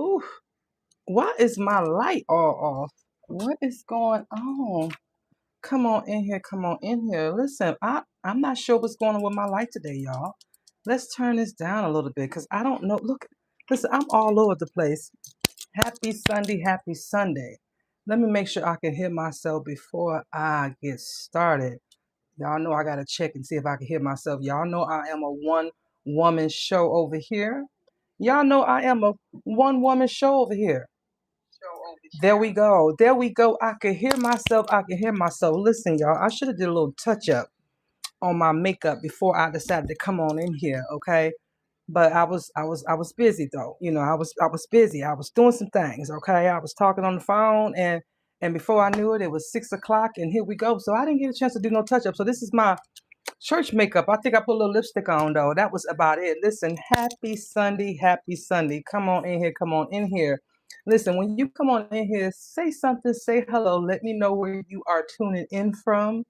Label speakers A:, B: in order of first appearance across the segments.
A: Ooh, why is my light all off? What is going on? Come on in here, come on in here. Listen, I'm not sure what's going on with my light today, y'all. Let's turn this down a little bit because I don't know. Look, listen, I'm all over the place. Happy Sunday, happy Sunday. Let me make sure I can hear myself before I get started. Y'all know I gotta check and see if I can hear myself. Y'all know I am a one woman show over here. Y'all know I am a one woman show over here. There we go. There we go. I can hear myself. I can hear myself. Listen, y'all, I should have did a little touch up on my makeup before I decided to come on in here, okay? But I was busy though. I was busy. I was doing some things, okay? I was talking on the phone and before I knew it, it was 6 o'clock and here we go. So I didn't get a chance to do no touch up. So this is my church makeup. I think I put a little lipstick on though. That was about it. Listen, happy Sunday, happy Sunday. Come on in here, come on in here. Listen, when you come on in here, say something, say hello. Let me know where you are tuning in from.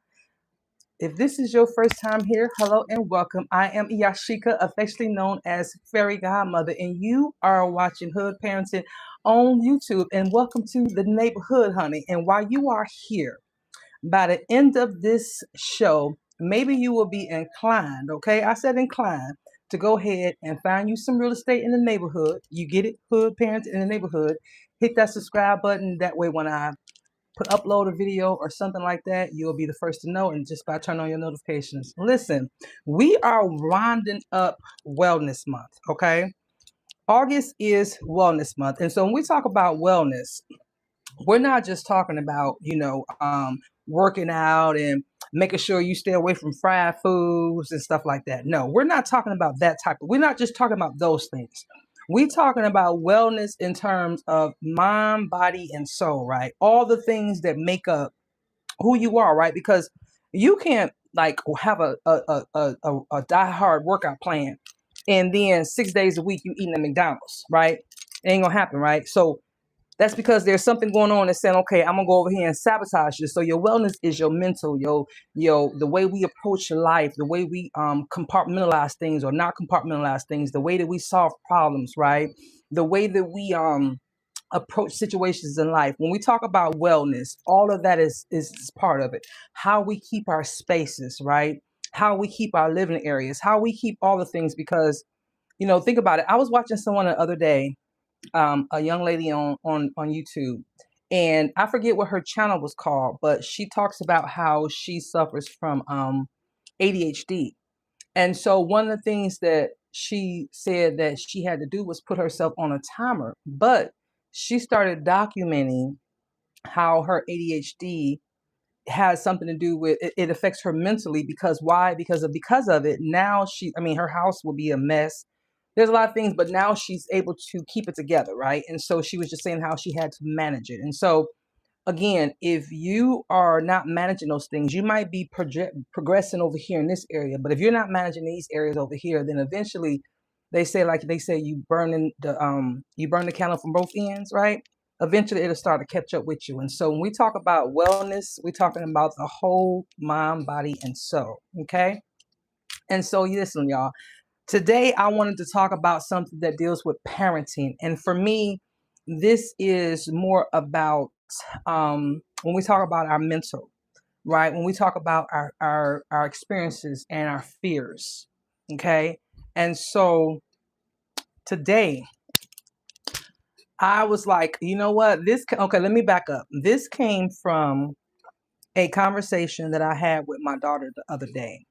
A: If this is your first time here, hello and welcome. I am Yashika, affectionately known as Fairy Godmother, and you are watching Hood Parenting on YouTube. And welcome to the neighborhood, honey. And while you are here, by the end of this show, maybe you will be inclined, okay? I said inclined to go ahead and find you some real estate in the neighborhood. You get it, Hood Parents in the neighborhood. Hit that subscribe button. That way, when I upload a video or something like that, you'll be the first to know. And just by turning on your notifications. Listen, we are winding up Wellness Month, okay? August is Wellness Month. And so when we talk about wellness, we're not just talking about, working out and making sure you stay away from fried foods and stuff like that. No, we're not talking about that we're not just talking about those things. We're talking about wellness in terms of mind, body, and soul, right? All the things that make up who you are, right? Because you can't like have a die hard workout plan and then 6 days a week you eating at McDonald's, right? It ain't gonna happen, right? So that's because there's something going on that's saying, okay, I'm gonna go over here and sabotage you. So your wellness is your mental, the way we approach life, the way we compartmentalize things or not compartmentalize things, the way that we solve problems, right? The way that we approach situations in life. When we talk about wellness, all of that is part of it. How we keep our spaces, right? How we keep our living areas, how we keep all the things because think about it. I was watching someone the other day, a young lady on YouTube, and I forget what her channel was called, but she talks about how she suffers from ADHD. And so one of the things that she said that she had to do was put herself on a timer, but she started documenting how her ADHD has something to do with it affects her mentally because why? Because of it, now her house will be a mess. There's a lot of things, but now she's able to keep it together, right? And so she was just saying how she had to manage it. And so again, if you are not managing those things, you might be progressing over here in this area, but if you're not managing these areas over here, then eventually they say you burn the candle from both ends, right? Eventually it'll start to catch up with you. And so when we talk about wellness, we're talking about the whole mind, body, and soul. Okay. And so listen, y'all. Today I wanted to talk about something that deals with parenting. And for me, this is more about when we talk about our mental, right? When we talk about our experiences and our fears. Okay. And so today I was like, you know what? Okay, let me back up. This came from a conversation that I had with my daughter the other day.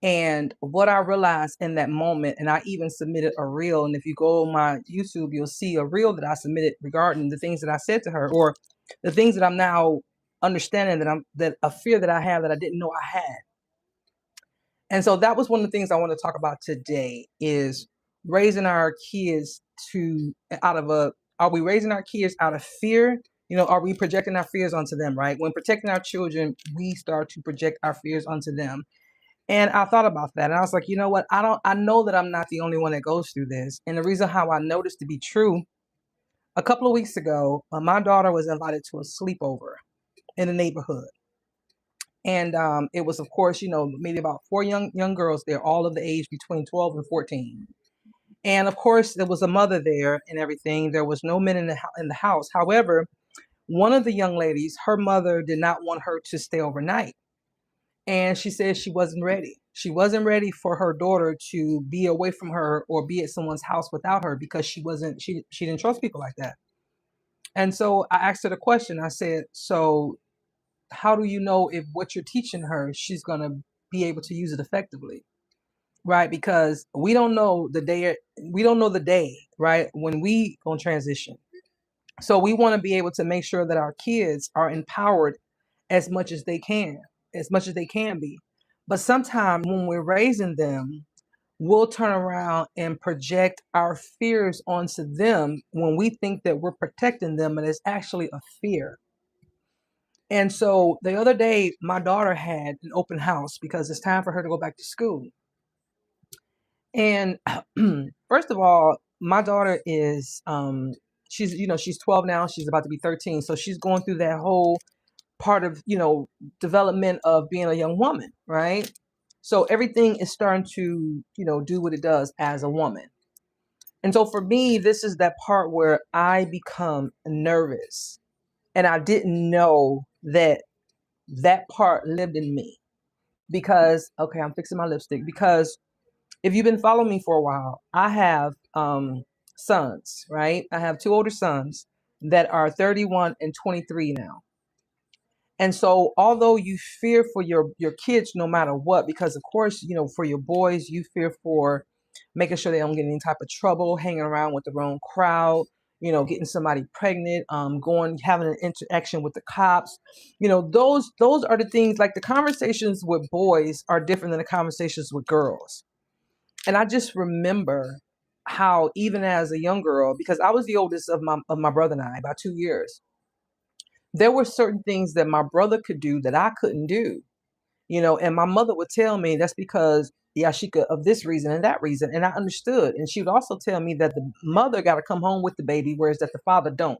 A: And what I realized in that moment, and I even submitted a reel. And if you go on my YouTube, you'll see a reel that I submitted regarding the things that I said to her, or the things that I'm now understanding that a fear that I have that I didn't know I had. And so that was one of the things I want to talk about today is raising our kids to out of a are we raising our kids out of fear? Are we projecting our fears onto them, right? When protecting our children, we start to project our fears onto them. And I thought about that and I was like, you know what? I know that I'm not the only one that goes through this. And the reason how I know this to be true, a couple of weeks ago, my daughter was invited to a sleepover in the neighborhood. And it was, of course, maybe about four young girls there, all of the age between 12 and 14. And of course, there was a mother there and everything. There was no men in the house. However, one of the young ladies, her mother did not want her to stay overnight. And she said she wasn't ready. She wasn't ready for her daughter to be away from her or be at someone's house without her because she didn't trust people like that. And so I asked her the question. I said, "So how do you know if what you're teaching her, she's going to be able to use it effectively?" Right? Because we don't know the day, right? When we going to transition. So we want to be able to make sure that our kids are empowered as much as they can, as much as they can be. But sometimes when we're raising them, we'll turn around and project our fears onto them when we think that we're protecting them, and it's actually a fear. And so the other day, my daughter had an open house because it's time for her to go back to school. And first of all, my daughter is she's 12 now, she's about to be 13. So she's going through that whole part of, development of being a young woman, right? So everything is starting to, do what it does as a woman. And so for me, this is that part where I become nervous. And I didn't know that that part lived in me because, okay, I'm fixing my lipstick because if you've been following me for a while, I have sons, right? I have two older sons that are 31 and 23 now. And so although you fear for your kids no matter what, because of course, for your boys, you fear for making sure they don't get any type of trouble, hanging around with the wrong crowd, getting somebody pregnant, going having an interaction with the cops. Those are the things, like the conversations with boys are different than the conversations with girls. And I just remember how even as a young girl, because I was the oldest of my brother and I by 2 years, there were certain things that my brother could do that I couldn't do. And my mother would tell me that's because, yeah, she could of this reason and that reason. And I understood. And she would also tell me that the mother got to come home with the baby, whereas that the father don't.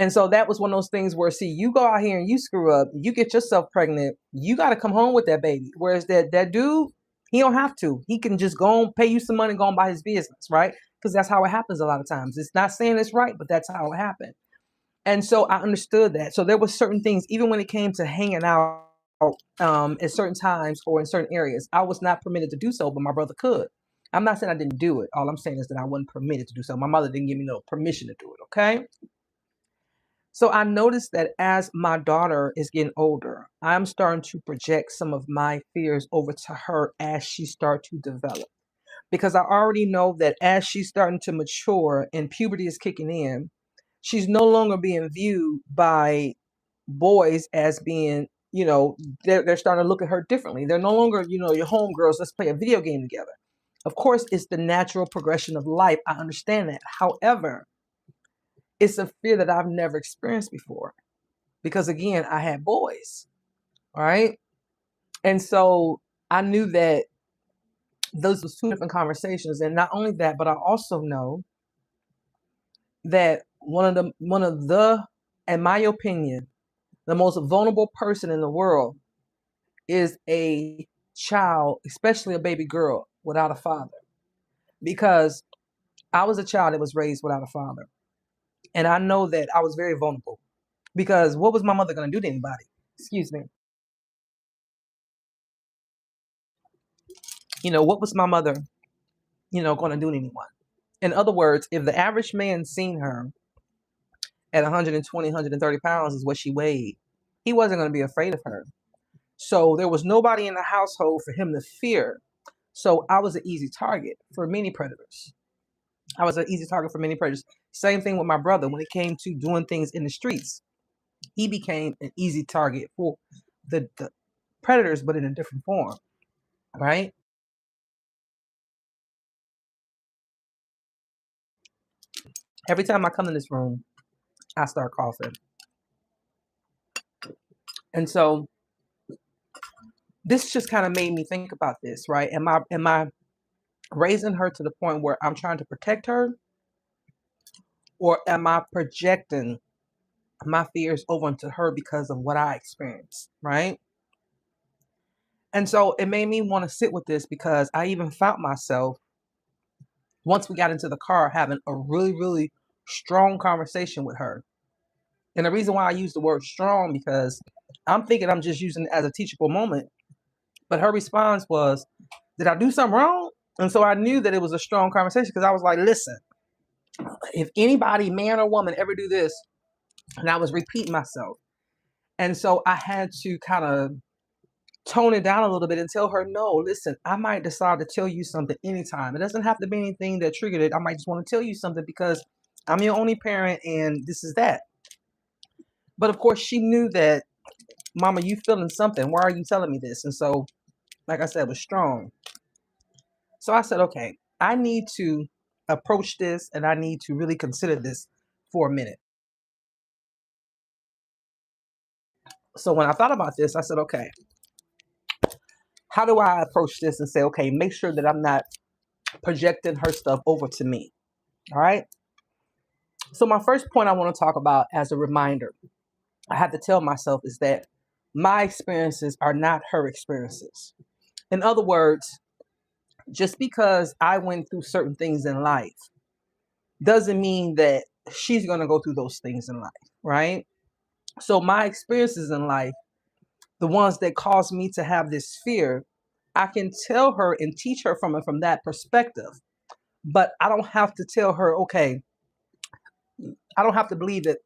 A: And so that was one of those things where, see, you go out here and you screw up, you get yourself pregnant, you got to come home with that baby. Whereas that dude, he don't have to. He can just go and pay you some money and go and buy his business, right? Because that's how it happens a lot of times. It's not saying it's right, but that's how it happened. And so I understood that. So there were certain things, even when it came to hanging out at certain times or in certain areas, I was not permitted to do so, but my brother could. I'm not saying I didn't do it. All I'm saying is that I wasn't permitted to do so. My mother didn't give me no permission to do it. Okay. So I noticed that as my daughter is getting older, I'm starting to project some of my fears over to her as she starts to develop. Because I already know that as she's starting to mature and puberty is kicking in, she's no longer being viewed by boys as being, they're starting to look at her differently. They're no longer, your homegirls, let's play a video game together. Of course, it's the natural progression of life. I understand that. However, it's a fear that I've never experienced before because, again, I had boys, all right? And so I knew that those was two different conversations. And not only that, but I also know that one of the, in my opinion, the most vulnerable person in the world is a child, especially a baby girl without a father. Because I was a child that was raised without a father. And I know that I was very vulnerable because what was my mother going to do to anybody? Excuse me. What was my mother, going to do to anyone? In other words, if the average man seen her at 120, 130 pounds is what she weighed, he wasn't going to be afraid of her. So there was nobody in the household for him to fear. So I was an easy target for many predators. I was an easy target for many predators. Same thing with my brother when it came to doing things in the streets. He became an easy target for the predators, but in a different form, right? Every time I come in this room, I start coughing. And so this just kind of made me think about this, right? Am I raising her to the point where I'm trying to protect her, or am I projecting my fears over into her because of what I experienced, right? And so it made me want to sit with this because I even found myself once we got into the car, having a really, really strong conversation with her. And the reason why I use the word strong, because I'm thinking I'm just using it as a teachable moment. But her response was, did I do something wrong? And so I knew that it was a strong conversation because I was like, listen, if anybody, man or woman, ever do this, and I was repeating myself. And so I had to kind of tone it down a little bit and tell her, no, listen, I might decide to tell you something anytime. It doesn't have to be anything that triggered it. I might just want to tell you something because I'm your only parent and this is that. But of course, she knew that, Mama, you feeling something. Why are you telling me this? And so, like I said, it was strong. So I said, okay, I need to approach this and I need to really consider this for a minute. So when I thought about this, I said, okay, how do I approach this and say, okay, make sure that I'm not projecting her stuff over to me? All right. So my first point I want to talk about as a reminder, I have to tell myself is that my experiences are not her experiences. In other words, just because I went through certain things in life doesn't mean that she's going to go through those things in life, right? So my experiences in life, the ones that caused me to have this fear, I can tell her and teach her from that perspective. But I don't have to tell her, okay, I don't have to believe that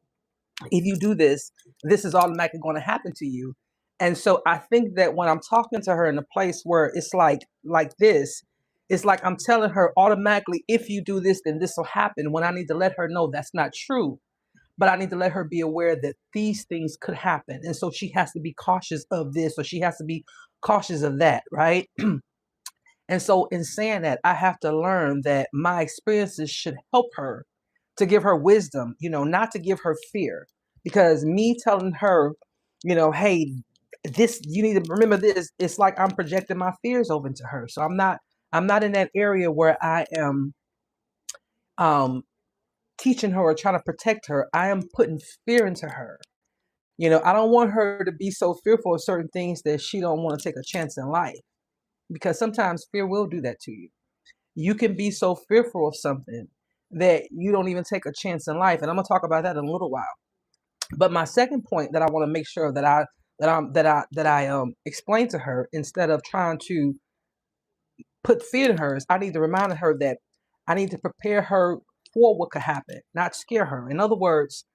A: if you do this, this is automatically going to happen to you. And so I think that when I'm talking to her in a place where it's like this, it's like I'm telling her automatically, if you do this, then this will happen. When I need to let her know that's not true. But I need to let her be aware that these things could happen. And so she has to be cautious of this, or she has to be cautious of that, right? And so, in saying that, I have to learn that my experiences should help her, to give her wisdom, not to give her fear. Because me telling her, hey, this, you need to remember this, it's like I'm projecting my fears over into her. So I'm not in that area where I am um, teaching her or trying to protect her. I am putting fear into her. I don't want her to be so fearful of certain things that she don't want to take a chance in life, because sometimes fear will do that to you. You can be so fearful of something that you don't even take a chance in life. And I'm gonna talk about that in a little while. But my second point that I want to make sure that I explain to her, instead of trying to put fear in her, is I need to remind her that I need to prepare her for what could happen, not scare her. In other words,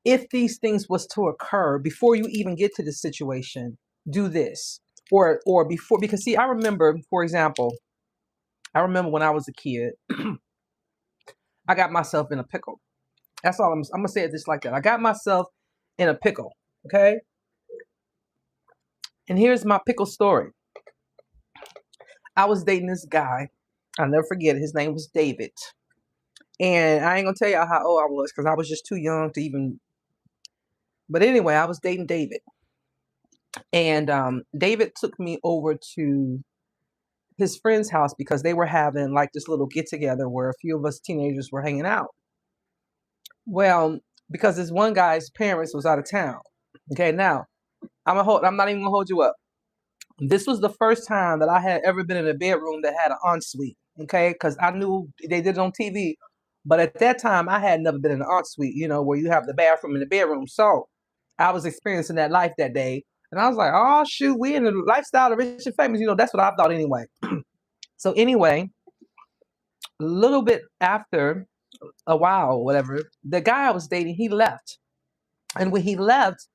A: if these things was to occur before you even get to the situation, do this. Or before, because see, I remember, for example, I remember when I was a kid, I got myself in a pickle. That's all I'm gonna say it just like that. I got myself in a pickle. Okay. And here's my pickle story. I was dating this guy. I'll never forget it. His name was David. And I ain't gonna tell y'all how old I was because I was just too young to even. But anyway, I was dating David. And David took me over to his friend's house because they were having like this little get together where a few of us teenagers were hanging out. Well, because this one guy's parents was out of town. Okay, now I'm not even gonna hold you up. This was the first time that I had ever been in a bedroom that had an ensuite. Okay, because I knew they did it on TV, but at that time I had never been in an ensuite. Where you have the bathroom in the bedroom. So I was experiencing that life that day, and I was like, "Oh shoot, we in the lifestyle of rich and famous." That's what I thought anyway. So anyway, a little bit after a while, whatever, the guy I was dating, he left. And when he left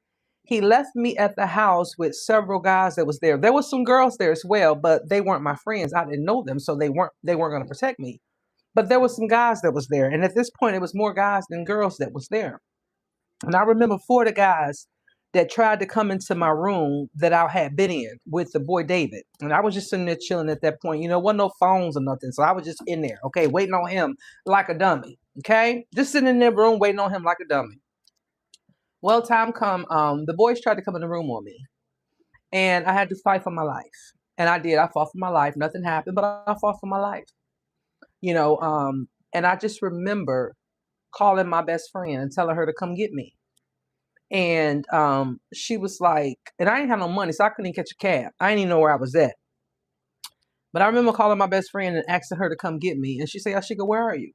A: me at the house with several guys that was there. There was some girls there as well, but they weren't my friends. I didn't know them, so they weren't going to protect me. But there was some guys that was there. And at this point, it was more guys than girls that was there. And I remember four of the guys that tried to come into my room that I had been in with the boy David. And I was just sitting there chilling at that point. Wasn't no phones or nothing. So I was just in there, okay, waiting on him like a dummy. Okay? Just sitting in that room waiting on him like a dummy. Well, time come, the boys tried to come in the room on me. And I had to fight for my life. And I did. I fought for my life. Nothing happened, but I fought for my life. And I just remember calling my best friend and telling her to come get me. And she was like, and I didn't have no money, so I couldn't even catch a cab. I didn't even know where I was at. But I remember calling my best friend and asking her to come get me. And she said, Ashika, where are you?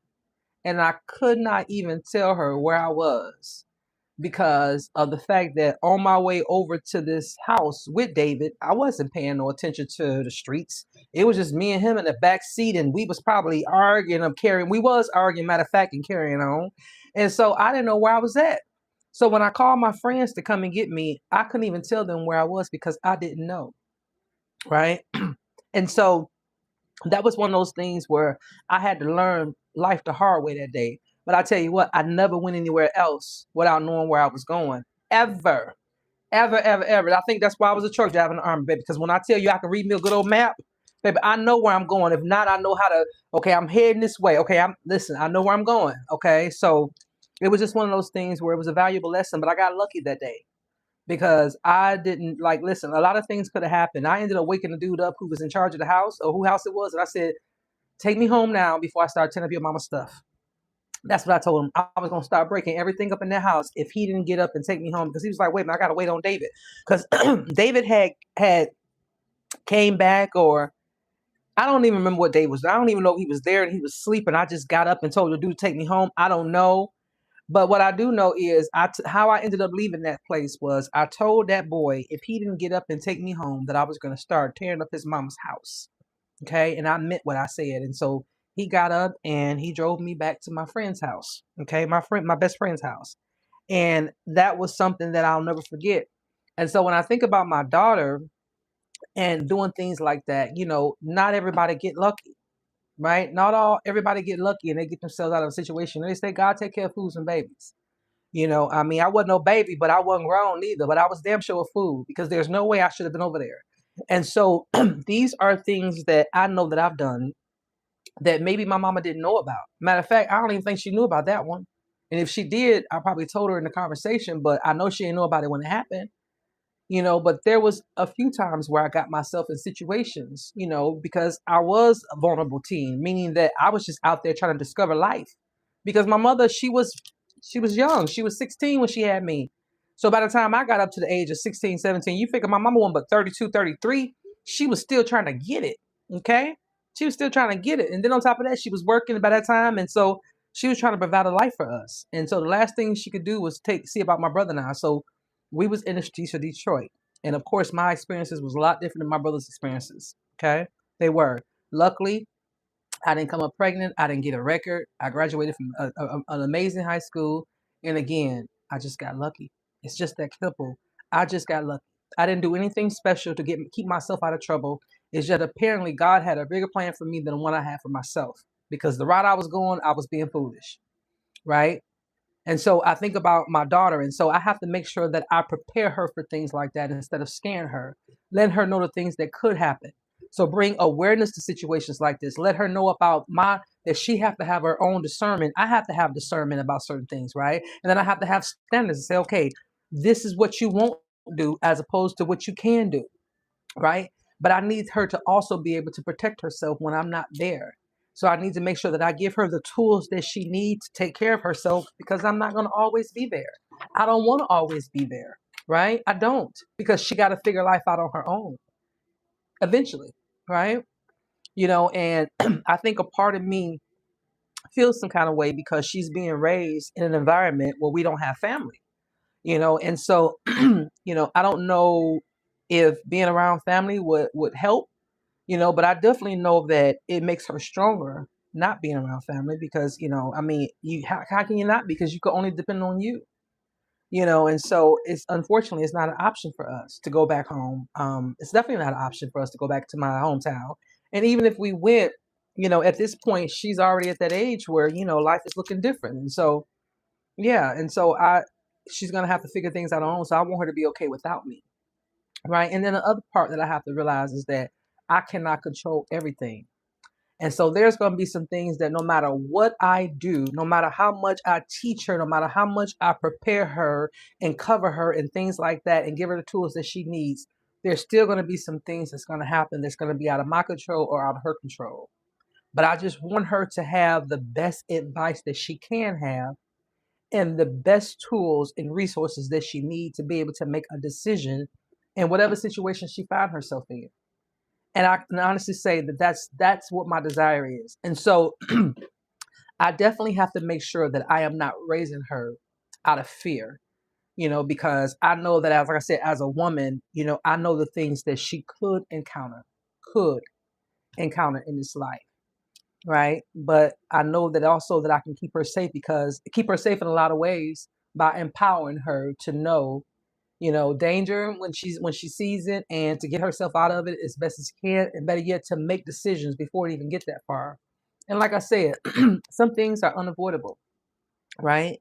A: And I could not even tell her where I was because of the fact that on my way over to this house with David, I wasn't paying no attention to the streets. It was just me and him in the back seat, and we was probably arguing of carrying. We was arguing, matter of fact, and carrying on. And so I didn't know where I was at. So when I called my friends to come and get me, I couldn't even tell them where I was because I didn't know. Right. And so that was one of those things where I had to learn life the hard way that day. But I tell you what, I never went anywhere else without knowing where I was going. Ever. Ever, ever, ever. I think that's why I was a truck driver in the army, baby. Because when I tell you I can read me a good old map, baby, I know where I'm going. If not, I know how to, okay, I'm heading this way. Okay, listen, I know where I'm going. Okay. So it was just one of those things where it was a valuable lesson, but I got lucky that day because I didn't like listen. A lot of things could have happened. I ended up waking the dude up who was in charge of the house or who house it was, and I said, "Take me home now before I start tearing up your mama's stuff." That's what I told him. I was gonna start breaking everything up in that house if he didn't get up and take me home because he was like, "Wait a minute, I gotta wait on David," because David had came back or I don't even remember what day it was. I don't even know if he was there and he was sleeping. I just got up and told the dude to take me home. I don't know. But what I do know is how I ended up leaving that place was I told that boy if he didn't get up and take me home that I was going to start tearing up his mama's house. Okay. And I meant what I said. And so he got up and he drove me back to my friend's house. Okay. My best friend's house. And that was something that I'll never forget. And so when I think about my daughter and doing things like that, not everybody get lucky, right? Not all everybody get lucky and they get themselves out of a situation. They say God take care of fools and babies. I mean, I wasn't no baby, but I wasn't grown either. But I was damn sure a fool because there's no way I should have been over there. And so these are things that I know that I've done that maybe my mama didn't know about. Matter of fact, I don't even think she knew about that one. And if she did, I probably told her in the conversation, but I know she didn't know about it when it happened. But there was a few times where I got myself in situations, because I was a vulnerable teen, meaning that I was just out there trying to discover life. Because my mother, she was young. She was 16 when she had me. So by the time I got up to the age of 16, 17, you figure my mama wasn't but 32, 33, she was still trying to get it. Okay? She was still trying to get it. And then on top of that, she was working by that time. And so she was trying to provide a life for us. And so the last thing she could do was see about my brother and I. So we was in the streets of Detroit. And of course, my experiences was a lot different than my brother's experiences. Okay? They were. Luckily, I didn't come up pregnant. I didn't get a record. I graduated from an amazing high school. And again, I just got lucky. It's just that simple. I just got lucky. I didn't do anything special to keep myself out of trouble. It's just apparently God had a bigger plan for me than the one I had for myself. Because the route I was going, I was being foolish. Right? And so I think about my daughter. And so I have to make sure that I prepare her for things like that instead of scaring her, letting her know the things that could happen. So bring awareness to situations like this. Let her know about that she have to have her own discernment. I have to have discernment about certain things, right? And then I have to have standards and say, okay, this is what you won't do as opposed to what you can do, right? But I need her to also be able to protect herself when I'm not there. So I need to make sure that I give her the tools that she needs to take care of herself because I'm not going to always be there. I don't want to always be there, right? I don't because she got to figure life out on her own eventually, right? And I think a part of me feels some kind of way because she's being raised in an environment where we don't have family, and so, I don't know if being around family would help, but I definitely know that it makes her stronger not being around family because, I mean, how can you not? Because you can only depend on you, and so it's unfortunately it's not an option for us to go back home. It's definitely not an option for us to go back to my hometown. And even if we went, at this point, she's already at that age where, life is looking different. And so, yeah. And so she's going to have to figure things out on her own. So I want her to be okay without me. Right. And then the other part that I have to realize is that I cannot control everything. And so there's going to be some things that no matter what I do, no matter how much I teach her, no matter how much I prepare her and cover her and things like that and give her the tools that she needs, there's still going to be some things that's going to happen that's going to be out of my control or out of her control. But I just want her to have the best advice that she can have and the best tools and resources that she needs to be able to make a decision in whatever situation she finds herself in. And I can honestly say that that's what my desire is. And so I definitely have to make sure that I am not raising her out of fear, because I know that, as like I said, as a woman, I know the things that she could encounter in this life, right? But I know that also that I can keep her safe in a lot of ways by empowering her to know, danger when she sees it, and to get herself out of it as best as she can, and better yet, to make decisions before it even get that far. And like I said, some things are unavoidable, right?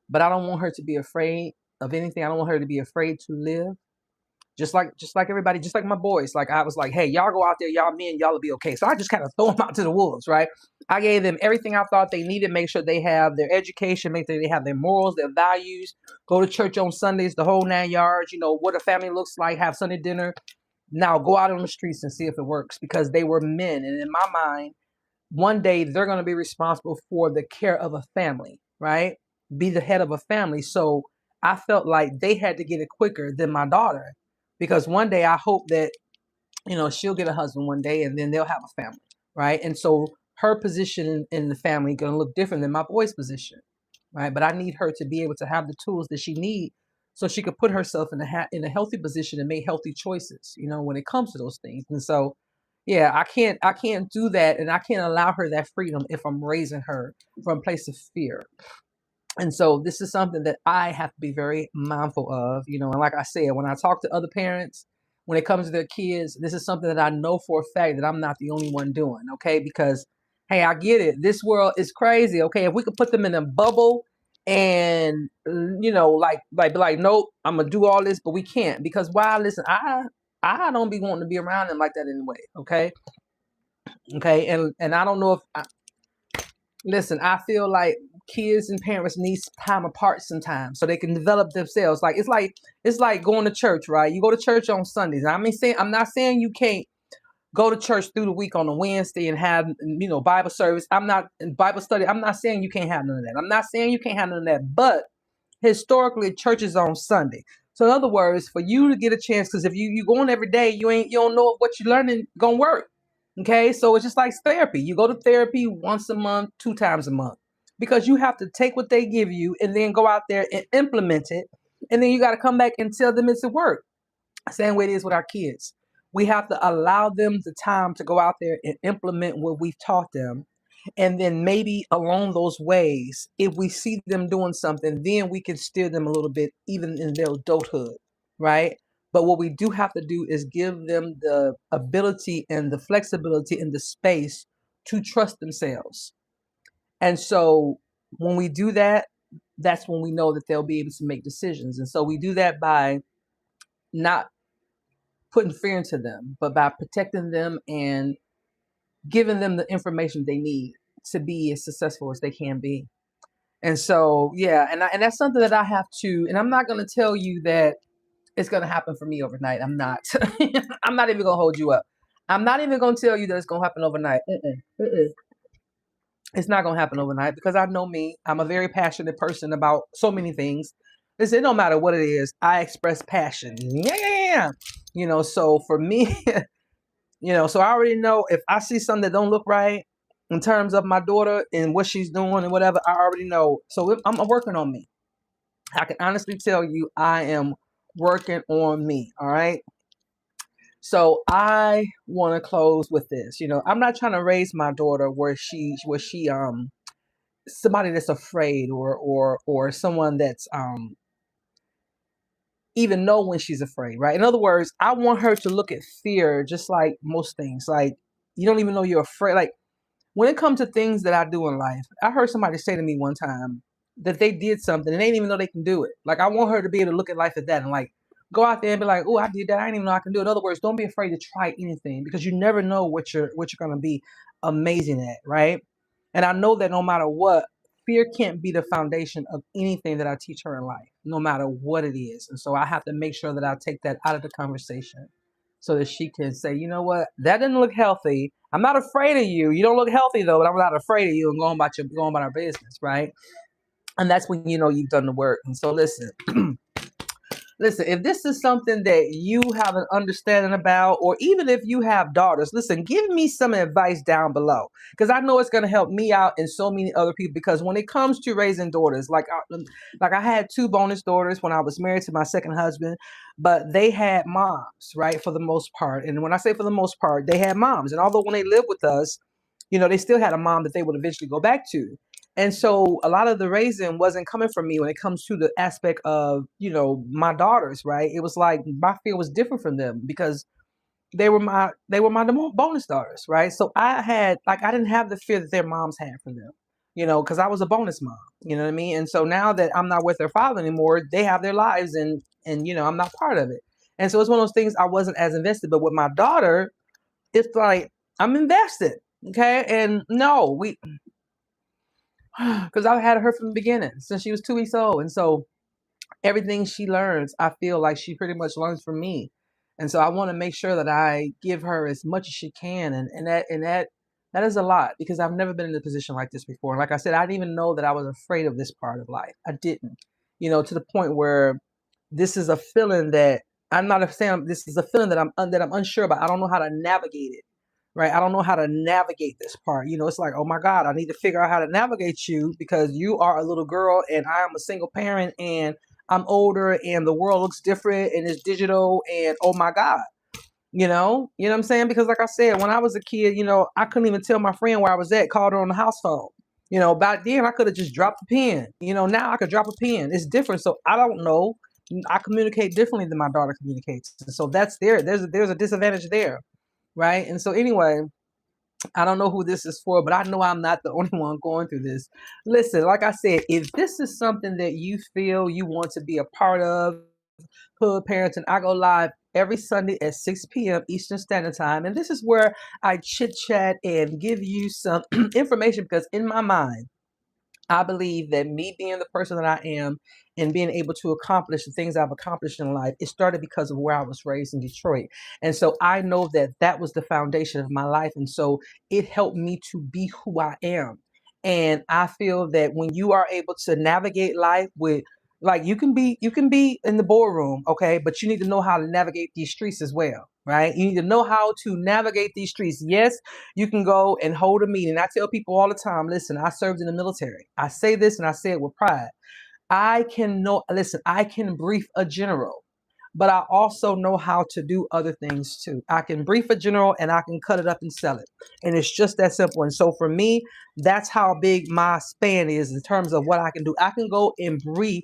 A: But I don't want her to be afraid of anything. I don't want her to be afraid to live. Just like everybody, just like my boys. Like I was like, hey, y'all go out there, y'all men, y'all will be okay. So I just kind of throw them out to the wolves, right? I gave them everything I thought they needed, make sure they have their education, make sure they have their morals, their values, go to church on Sundays, the whole 9 yards, what a family looks like, have Sunday dinner. Now go out on the streets and see if it works, because they were men. And in my mind, one day they're going to be responsible for the care of a family, right? Be the head of a family. So I felt like they had to get it quicker than my daughter, because one day I hope that, she'll get a husband one day, and then they'll have a family, right? And so her position in the family going to look different than my boy's position, right? But I need her to be able to have the tools that she needs so she could put herself in a healthy position and make healthy choices, when it comes to those things. And so, yeah, I can't do that, and I can't allow her that freedom if I'm raising her from a place of fear. And so this is something that I have to be very mindful of, and like I said, when I talk to other parents, when it comes to their kids, this is something that I know for a fact that I'm not the only one doing, okay? Because, hey, I get it. This world is crazy, okay? If we could put them in a bubble and, like, nope, I'm gonna do all this, but we can't, because why? Listen, I don't be wanting to be around them like that anyway, okay? Okay, and I don't know if listen, I feel like kids and parents need time apart sometimes so they can develop themselves. Like it's like going to church, right? You go to church on Sundays. I'm not saying you can't go to church through the week on a Wednesday and have Bible service. I'm not in Bible study. I'm not saying you can't have none of that. I'm not saying you can't have none of that. But historically, church is on Sunday. So in other words, for you to get a chance, because if you going every day, you don't know if what you're learning gonna work. Okay, so it's just like therapy. You go to therapy once a month, 2 times a month, because you have to take what they give you and then go out there and implement it, and then you got to come back and tell them it's a work. Same way it is with our kids. We have to allow them the time to go out there and implement what we've taught them. And then maybe along those ways, if we see them doing something, then we can steer them a little bit, even in their adulthood, right? But what we do have to do is give them the ability and the flexibility and the space to trust themselves. And so when we do that, that's when we know that they'll be able to make decisions. And so we do that by not putting fear into them, but by protecting them and giving them the information they need to be as successful as they can be. And so, yeah, and that's something that I have to, and I'm not going to tell you that it's going to happen for me overnight. I'm not. I'm not even going to hold you up. I'm not even going to tell you that it's going to happen overnight. It's not going to happen overnight, because I know me. I'm a very passionate person about so many things. Listen, it don't matter what it is. I express passion. Yeah, yeah, yeah. So for me, so I already know if I see something that don't look right in terms of my daughter and what she's doing and whatever, I already know. So I'm working on me. I can honestly tell you I am working on me. All right. So I want to close with this. I'm not trying to raise my daughter where she somebody that's afraid, or someone that's even know when she's afraid, right? In other words, I want her to look at fear just like most things. Like, you don't even know you're afraid. Like, when it comes to things that I do in life, I heard somebody say to me one time that they did something and they didn't even know they can do it. Like, I want her to be able to look at life at that and like go out there and be like, oh, I did that. I didn't even know I can do it. In other words, don't be afraid to try anything, because you never know what you're gonna be amazing at, right? And I know that no matter what, fear can't be the foundation of anything that I teach her in life, no matter what it is. And so I have to make sure that I take that out of the conversation so that she can say, you know what, that didn't look healthy. I'm not afraid of you. You don't look healthy though, but I'm not afraid of you, and going about our business, right? And that's when you know you've done the work. And so listen, Listen, if this is something that you have an understanding about, or even if you have daughters, listen, give me some advice down below, because I know it's going to help me out and so many other people. Because when it comes to raising daughters, like I had two bonus daughters when I was married to my second husband, but they had moms, right, for the most part. And when I say for the most part, they had moms. And although when they lived with us, they still had a mom that they would eventually go back to. And so a lot of the raising wasn't coming from me when it comes to the aspect of, my daughters, right? It was like my fear was different from them because they were my bonus daughters, right? So I didn't have the fear that their moms had for them, because I was a bonus mom, you know what I mean? And so now that I'm not with their father anymore, they have their lives and I'm not part of it. And so it's one of those things I wasn't as invested. But with my daughter, it's like I'm invested. Okay. And no, because I've had her from the beginning since she was 2 weeks old. And so everything she learns, I feel like she pretty much learns from me. And so I want to make sure that I give her as much as she can. And that is a lot, because I've never been in a position like this before. And like I said, I didn't even know that I was afraid of this part of life. I didn't, to the point where this is a feeling that I'm not saying this is a feeling that I'm unsure about. I don't know how to navigate it. Right. I don't know how to navigate this part. It's like, oh my God, I need to figure out how to navigate you, because you are a little girl and I am a single parent and I'm older and the world looks different and it's digital and oh my God. What I'm saying? Because like I said, when I was a kid, I couldn't even tell my friend where I was at, called her on the house phone. Back then I could have just dropped a pin. Now I could drop a pin. It's different. So I don't know. I communicate differently than my daughter communicates. And so that's there. There's a disadvantage there. Right. And so anyway, I don't know who this is for, but I know I'm not the only one going through this. Listen, like I said, if this is something that you feel you want to be a part of, Hood Parenting, I go live every Sunday at 6 p.m. Eastern Standard Time. And this is where I chit chat and give you some information, because in my mind, I believe that me being the person that I am and being able to accomplish the things I've accomplished in life, it started because of where I was raised in Detroit. And so I know that that was the foundation of my life. And so it helped me to be who I am. And I feel that when you are able to navigate life with, like, you can be in the boardroom, okay, but you need to know how to navigate these streets as well, right? You need to know how to navigate these streets. Yes, you can go and hold a meeting. I tell people all the time, listen, I served in the military. I say this and I say it with pride. I can brief a general, but I also know how to do other things too. I can brief a general and I can cut it up and sell it. And it's just that simple. And so for me, that's how big my span is in terms of what I can do. I can go and brief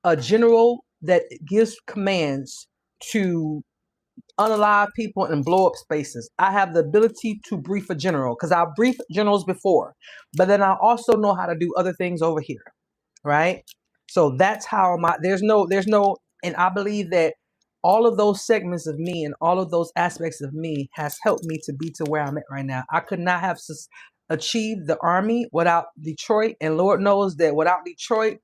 A: a general that gives commands to unalive people and blow up spaces. I have the ability to brief a general because I've briefed generals before, but then I also know how to do other things over here, right? So that's how there's no, and I believe that all of those segments of me and all of those aspects of me has helped me to be to where I'm at right now. I could not have achieved the Army without Detroit, and Lord knows that without Detroit,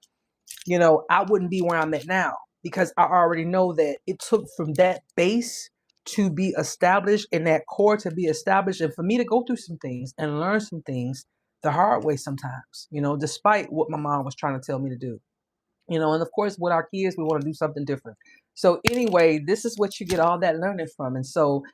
A: I wouldn't be where I'm at now, because I already know that it took from that base to be established and that core to be established, and for me to go through some things and learn some things the hard way sometimes, despite what my mom was trying to tell me to do. And of course, with our kids, we want to do something different. So anyway, this is what you get all that learning from. And so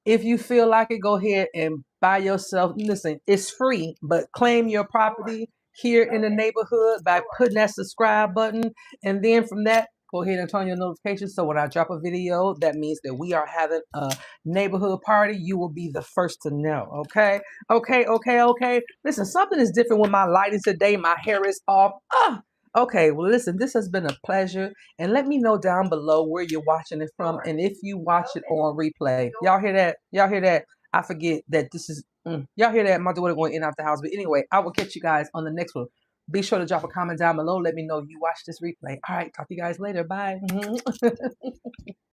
A: if you feel like it, go ahead and buy yourself. Listen, it's free, but claim your property here in the neighborhood by putting that subscribe button. And then from that, go ahead and turn your notifications. So when I drop a video, that means that we are having a neighborhood party. You will be the first to know. Okay. Okay. Okay. Okay. Listen, something is different with my lighting today. My hair is off. Okay. Well, listen, this has been a pleasure. And let me know down below where you're watching it from and if you watch it on replay. Y'all hear that? Y'all hear that? I forget that this is, y'all hear that? My daughter going in and out the house. But anyway, I will catch you guys on the next one. Be sure to drop a comment down below. Let me know you watch this replay. All right. Talk to you guys later. Bye.